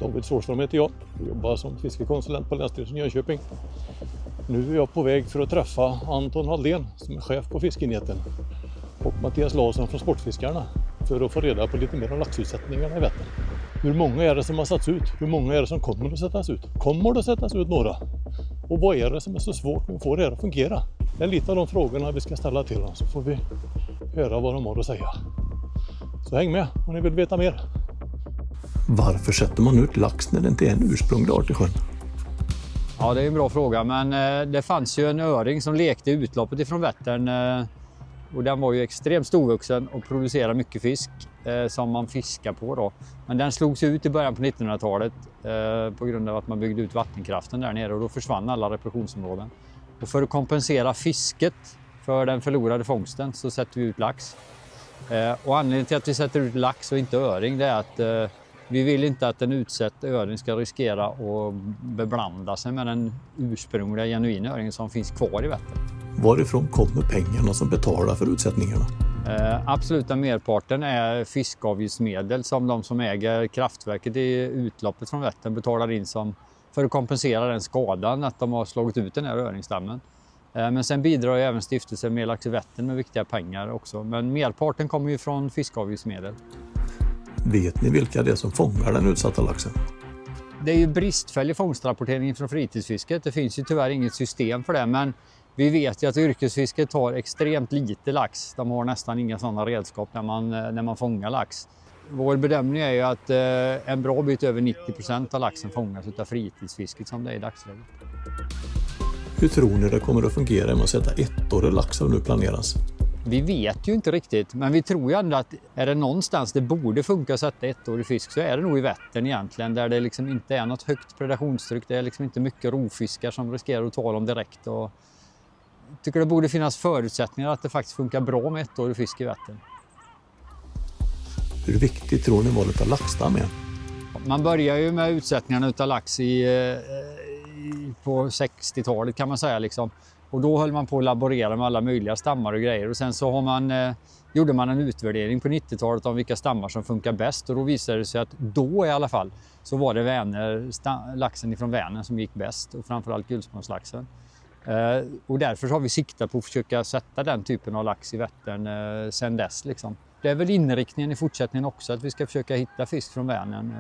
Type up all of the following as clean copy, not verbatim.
David Sårström heter jag. Jag jobbar som fiskekonsulent på Länsstyrelsen i Jönköping. Nu är jag på väg för att träffa Anton Halldén som är chef på fiskenheten och Mattias Larsson från Sportfiskarna för att få reda på lite mer om laxutsättningarna i Vättern. Hur många är det som har satts ut? Hur många är det som kommer att sättas ut? Kommer det att sättas ut några? Och vad är det som är så svårt med att få det här att fungera? Det är lite av de frågorna vi ska ställa till dem, så får vi höra vad de har att säga. Så häng med om ni vill veta mer. Varför sätter man ut lax när det inte är en ursprunglig art i sjön? Ja, det är en bra fråga, men det fanns ju en öring som lekte i utloppet ifrån Vättern och den var ju extremt storvuxen och producerade mycket fisk som man fiskar på då. Men den slogs ut i början på 1900-talet på grund av att man byggde ut vattenkraften där nere och då försvann alla reproduktionsområden. Och för att kompensera fisket för den förlorade fångsten så sätter vi ut lax. Och anledningen till att vi sätter ut lax och inte öring det är att vi vill inte att en utsett öring ska riskera att beblanda sig med den ursprungliga genuina öringen som finns kvar i Vättern. Varifrån kommer pengarna som betalar för utsättningarna? Absoluta merparten är fiskavgiftsmedel som de som äger kraftverket i utloppet från Vättern betalar in som för att kompensera den skadan att de har slagit ut den här öringsstammen. Men sen bidrar ju även stiftelsen Mer lax i Vättern med viktiga pengar också. Men merparten kommer ju från fiskavgiftsmedel. Vet ni vilka det är som fångar den utsatta laxen? Det är ju bristfällig fångstrapportering från fritidsfisket. Det finns ju tyvärr inget system för det, men vi vet ju att yrkesfisket tar extremt lite lax. De har nästan inga sådana redskap när man fångar lax. Vår bedömning är ju att en bra bit över 90% av laxen fångas av fritidsfisket som det är i dagsläget. Hur tror ni det kommer att fungera med att sätta ettårig lax som nu planeras? Vi vet ju inte riktigt, men vi tror ju ändå att är det någonstans det borde funka att sätta ettårig fisk så är det nog i Vättern egentligen, där det liksom inte är något högt predationstryck. Det är liksom inte mycket rovfiskar som riskerar att ta dem direkt. Och jag tycker det borde finnas förutsättningar att det faktiskt funkar bra med ettårig fisk i Vättern. Hur viktigt tror ni valet av laxstam är? Man börjar ju med utsättningarna utav lax på 60-talet kan man säga liksom. Och då höll man på att laborera med alla möjliga stammar och grejer. Och sen så gjorde man en utvärdering på 90-talet om vilka stammar som funkar bäst. Och då visade det sig att då i alla fall så var det laxen ifrån Vänern som gick bäst. Och framförallt guldsmånslaxen. Och därför har vi siktat på att försöka sätta den typen av lax i Vättern sen dess liksom. Det är väl inriktningen i fortsättningen också att vi ska försöka hitta fisk från Vänern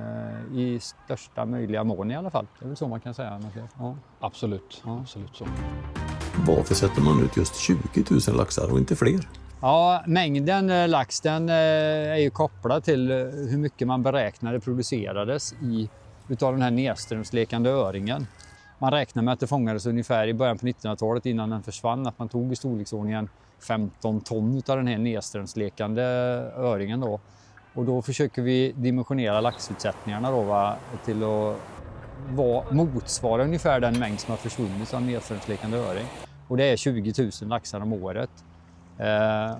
i största möjliga mån i alla fall. Det är väl så man kan säga. Ja. Absolut, absolut så. Varför sätter man ut just 20 000 laxar och inte fler? Ja, mängden lax den är ju kopplad till hur mycket man beräknade producerades utav den här nedströmslekande öringen. Man räknar med att det fångades ungefär i början på 1900-talet innan den försvann, att man tog i storleksordningen 15 ton av den här nedströmslekande öringen då. Och då försöker vi dimensionera laxutsättningarna då, till att motsvara ungefär den mängd som har försvunnit av nedströmslekande öring. Och det är 20 000 laxar om året.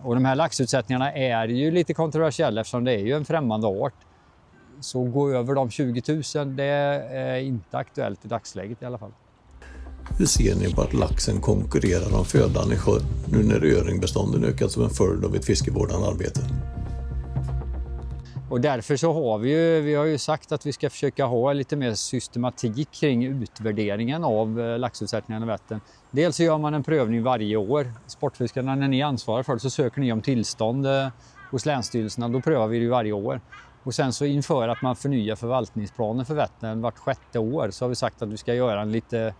Och de här laxutsättningarna är ju lite kontroversiella eftersom det är ju en främmande art. Så gå över de 20 000, det är inte aktuellt i dagsläget i alla fall. Hur ser ni på att laxen konkurrerar om födan i sjön nu när öringbestånden ökat som en följd av ett fiskevårdande arbete? Och därför så har vi har ju sagt att vi ska försöka ha lite mer systematik kring utvärderingen av laxutsättningarna i Vättern. Dels så gör man en prövning varje år. Sportfiskarna, när ni ansvarar för det så söker ni om tillstånd hos länsstyrelserna. Då prövar vi det varje år. Och sen så inför att man förnyar förvaltningsplanen för Vättern vart 6:e år så har vi sagt att vi ska göra en lite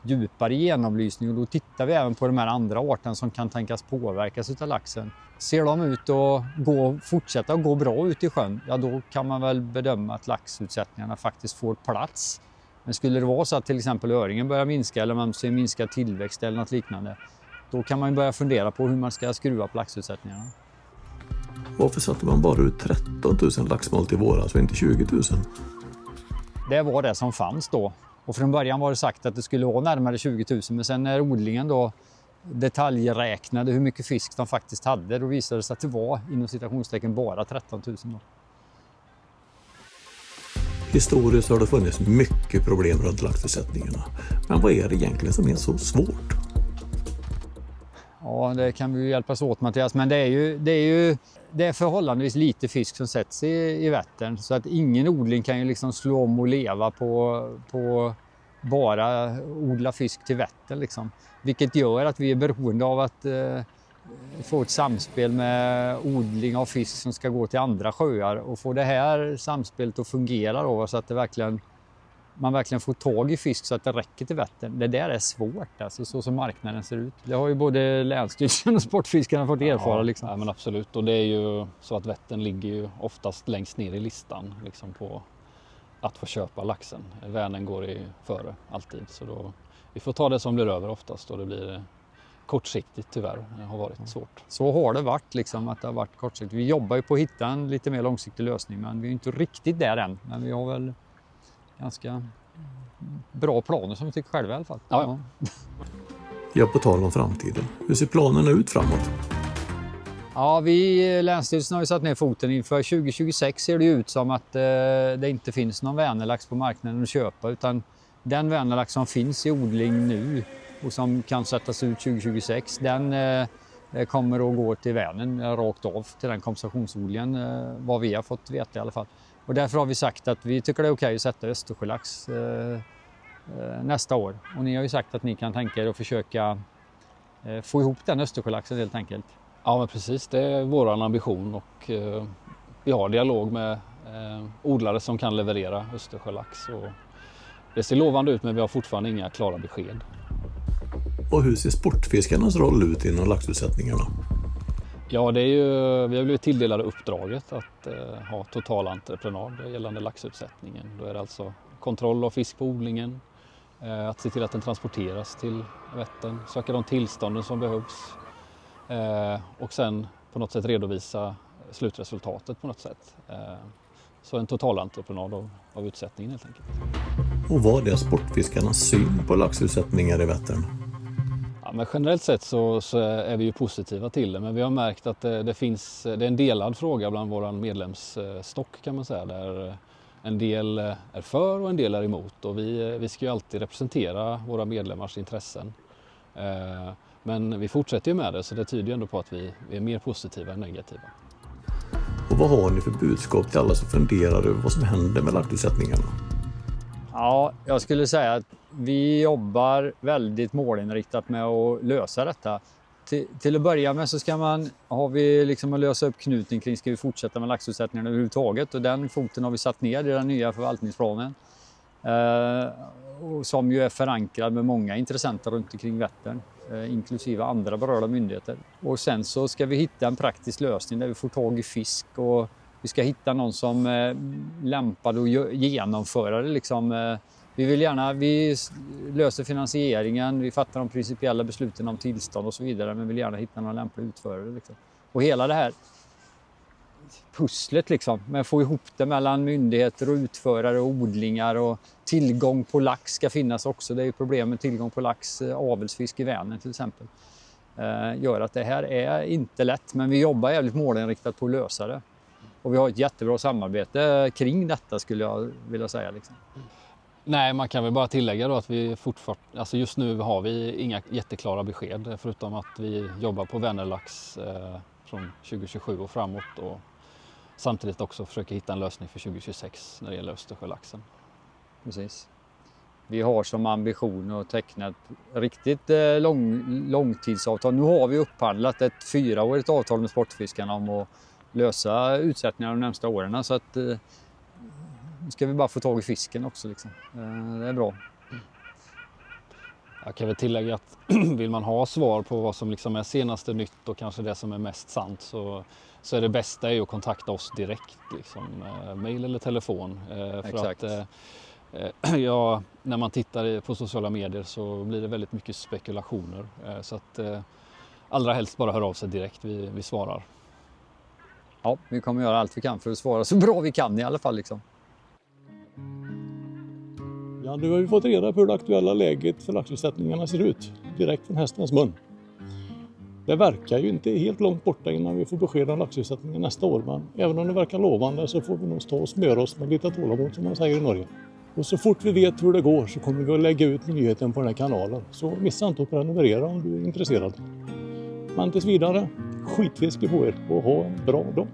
djupare genomlysning och då tittar vi även på de här andra arterna som kan tänkas påverkas utav laxen. Ser de ut att fortsätta att gå bra ut i sjön, ja då kan man väl bedöma att laxutsättningarna faktiskt får plats. Men skulle det vara så att till exempel öringen börjar minska eller man ser minskad tillväxt eller något liknande, då kan man börja fundera på hur man ska skruva på laxutsättningarna. Varför satte man bara ut 13 000 laxmål till våras och inte 20 000? Det var det som fanns då. Och från början var det sagt att det skulle vara närmare 20 000, men sen när odlingen då detaljräknade hur mycket fisk de faktiskt hade, då visade det sig att det var inom citationstecken bara 13 000 då. Historiskt har det funnits mycket problem runt laxutsättningarna. Men vad är det egentligen som är så svårt? Ja, det kan vi ju hjälpas åt, Mattias, men det är förhållandevis lite fisk som sätts i Vättern, så att ingen odling kan ju liksom slå om och leva på bara odla fisk till Vättern liksom. Vilket gör att vi är beroende av att få ett samspel med odling av fisk som ska gå till andra sjöar, och få det här samspelet att fungera då, så att man verkligen får tag i fisk så att det räcker till Vättern. Det där är svårt, alltså, så som marknaden ser ut. Det har ju både Länsstyrelsen och Sportfiskarna fått erfara. Liksom. Ja, men absolut, och det är ju så att Vättern ligger ju oftast längst ner i listan liksom, på att få köpa laxen. Vänern går före alltid, så då, vi får ta det som blir över oftast, och det blir kortsiktigt tyvärr. Det har varit svårt. Så har det varit, liksom, att det har varit kortsiktigt. Vi jobbar ju på att hitta en lite mer långsiktig lösning, men vi är inte riktigt där än. Men vi har väl ganska bra planer som vi tycker själva i alla fall. Ja. Ja, på tal om framtiden. Hur ser planerna ut framåt? Ja, Länsstyrelsen har ju satt ner foten. Inför 2026 ser det ut som att det inte finns någon Vänerlax på marknaden att köpa, utan den Vänerlax som finns i odling nu och som kan sättas ut 2026, den kommer att gå till Vänern rakt av till den kompensationsodlingen, vad vi har fått veta i alla fall. Och därför har vi sagt att vi tycker det är okej att sätta Östersjölax nästa år. Och ni har ju sagt att ni kan tänka er att försöka få ihop den Östersjölaxen helt enkelt. Ja, men precis, det är vår ambition, och vi har dialog med odlare som kan leverera Östersjölax. Och det ser lovande ut, men vi har fortfarande inga klara besked. Och hur ser sportfiskarnas roll ut inom laxutsättningarna? Ja, vi har blivit tilldelade uppdraget att ha totalentreprenad gällande laxutsättningen. Då är det alltså kontroll av fisk på odlingen, att se till att den transporteras till Vättern, söka de tillstånden som behövs, och sen på något sätt redovisa slutresultatet på något sätt. Så en totalentreprenad av utsättningen helt enkelt. Och vad är sportfiskarnas syn på laxutsättningar i Vättern? Ja, men generellt sett så är vi ju positiva till det, men vi har märkt att det är en delad fråga bland vår medlemsstock, kan man säga, där en del är för och en del är emot, och vi ska ju alltid representera våra medlemmars intressen. Men vi fortsätter ju med det, så det tyder ju ändå på att vi är mer positiva än negativa. Och vad har ni för budskap till alla som funderar över vad som händer med laxutsättningarna? Ja, jag skulle säga att vi jobbar väldigt målinriktat med att lösa detta. Till att börja med så har vi liksom att lösa upp knuten kring, ska vi fortsätta med laxutsättningarna överhuvudtaget, och den foten har vi satt ner i den nya förvaltningsplanen. Och som ju är förankrad med många intressenter runt omkring Vättern, inklusive andra berörda myndigheter. Och sen så ska vi hitta en praktisk lösning där vi får tag i fisk, och vi ska hitta någon som är lämpad att genomföra det. Liksom. Vi löser finansieringen, vi fattar de principiella besluten om tillstånd och så vidare, men vill gärna hitta någon lämplig utförare. Liksom. Och hela det här pusslet liksom, med att få ihop det mellan myndigheter och utförare och odlingar, och tillgång på lax ska finnas också. Det är ju problem med tillgång på lax, avelsfisk i Vänern till exempel. Gör att det här är inte lätt, men vi jobbar jävligt målinriktat på att lösa det. Och vi har ett jättebra samarbete kring detta, skulle jag vilja säga. Liksom. Nej, man kan väl bara tillägga då att vi fortfarande, alltså just nu har vi inga jätteklara besked, förutom att vi jobbar på Vänerlax från 2027 och framåt, och samtidigt också försöker hitta en lösning för 2026 när det gäller Östersjölaxen. Precis. Vi har som ambition att teckna ett riktigt långtidsavtal. Nu har vi upphandlat ett 4-årigt avtal med Sportfiskarna om att lösa utsättningar de närmsta åren. Så att nu ska vi bara få tag i fisken också. Liksom. Det är bra. Jag kan väl tillägga att vill man ha svar på vad som liksom är senaste nytt och kanske det som är mest sant, så är det bästa att kontakta oss direkt. Liksom, mail eller telefon. Exakt. För att när man tittar på sociala medier så blir det väldigt mycket spekulationer. Så att allra helst bara hör av sig direkt. Vi svarar. Ja, vi kommer göra allt vi kan för att svara så bra vi kan i alla fall. Liksom. Ja, nu har vi fått reda på hur det aktuella läget för laxutsättningarna ser ut, direkt från hästens mun. Det verkar ju inte helt långt borta innan vi får besked om laxutsättningen nästa år, men även om det verkar lovande så får vi nog stå och smöra oss med lite tålamod, som man säger i Norge. Och så fort vi vet hur det går så kommer vi att lägga ut nyheten på den här kanalen, så missa inte att prenumerera om du är intresserad. Men tills vidare, skitfiske på er och ha en bra dag.